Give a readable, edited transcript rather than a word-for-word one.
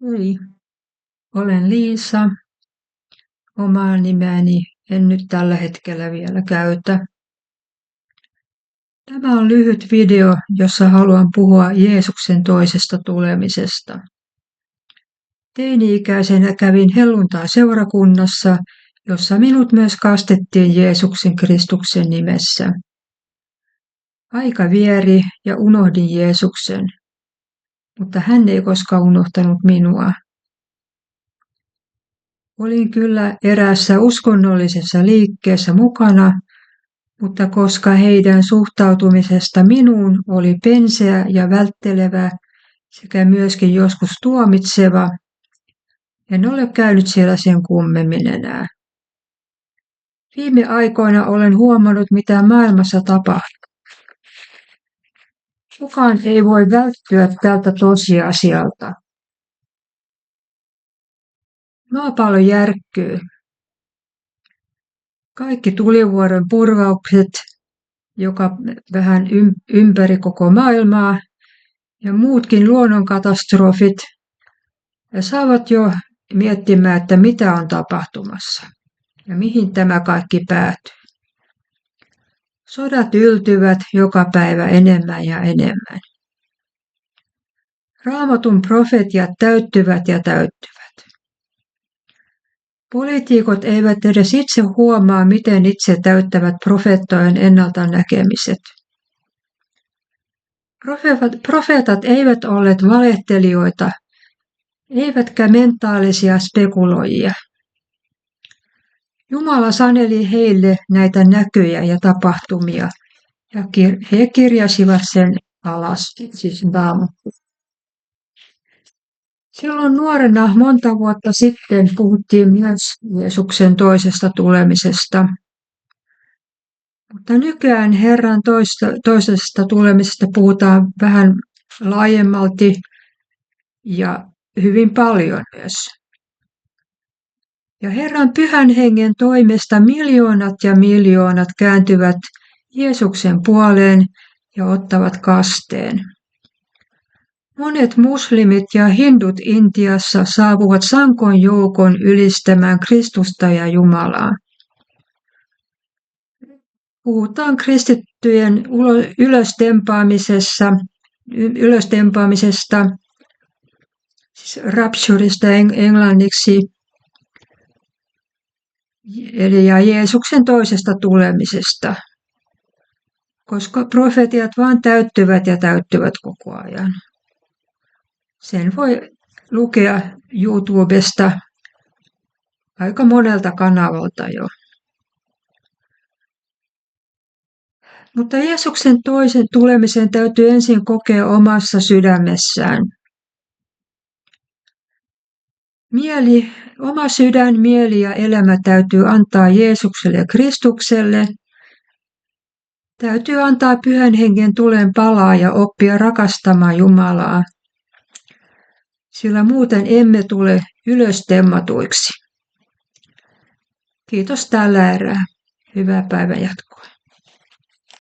Hei, olen Liisa. Omaa nimeäni en nyt tällä hetkellä vielä käytä. Tämä on lyhyt video, jossa haluan puhua Jeesuksen toisesta tulemisesta. Teini-ikäisenä kävin helluntai-seurakunnassa, jossa minut myös kastettiin Jeesuksen Kristuksen nimessä. Aika vieri ja unohdin Jeesuksen, mutta hän ei koskaan unohtanut minua. Olin kyllä eräässä uskonnollisessa liikkeessä mukana, mutta koska heidän suhtautumisesta minuun oli penseä ja välttelevä sekä myöskin joskus tuomitseva, en ole käynyt siellä sen kummemmin enää. Viime aikoina olen huomannut, mitä maailmassa tapahtuu. Kukaan ei voi välttyä tältä tosiasialta. Maapallo järkkyy. Kaikki tulivuoren purkaukset, joka vähän ympäri koko maailmaa ja muutkin luonnonkatastrofit saavat jo miettimään, että mitä on tapahtumassa ja mihin tämä kaikki päätyy. Sodat yltyvät joka päivä enemmän ja enemmän. Raamatun profetiat täyttyvät ja täyttyvät. Poliitikot eivät edes itse huomaa, miten itse täyttävät profeettojen ennalta näkemiset. Profeetat eivät olleet valehtelijoita, eivätkä mentaalisia spekuloijia. Jumala saneli heille näitä näkyjä ja tapahtumia, ja he kirjasivat sen alas, siis Raamattu. Silloin nuorena monta vuotta sitten puhuttiin myös Jeesuksen toisesta tulemisesta. Mutta nykyään Herran toisesta tulemisesta puhutaan vähän laajemmalti ja hyvin paljon myös. Ja Herran pyhän hengen toimesta miljoonat ja miljoonat kääntyvät Jeesuksen puoleen ja ottavat kasteen. Monet muslimit ja hindut Intiassa saapuvat sankoin joukon ylistämään Kristusta ja Jumalaa. Puhutaan kristittyjen ylöstempaamisesta, siis rapturista englanniksi, eli ja Jeesuksen toisesta tulemisesta, koska profetiat vaan täyttyvät ja täyttyvät koko ajan. Sen voi lukea YouTubesta aika monelta kanavalta jo. Mutta Jeesuksen toisen tulemisen täytyy ensin kokea omassa sydämessään. Oma sydän, mieli ja elämä täytyy antaa Jeesukselle ja Kristukselle. Täytyy antaa Pyhän Hengen tulen palaa ja oppia rakastamaan Jumalaa, sillä muuten emme tule ylöstemmatuiksi. Kiitos tällä erää. Hyvää päivänjatkoa.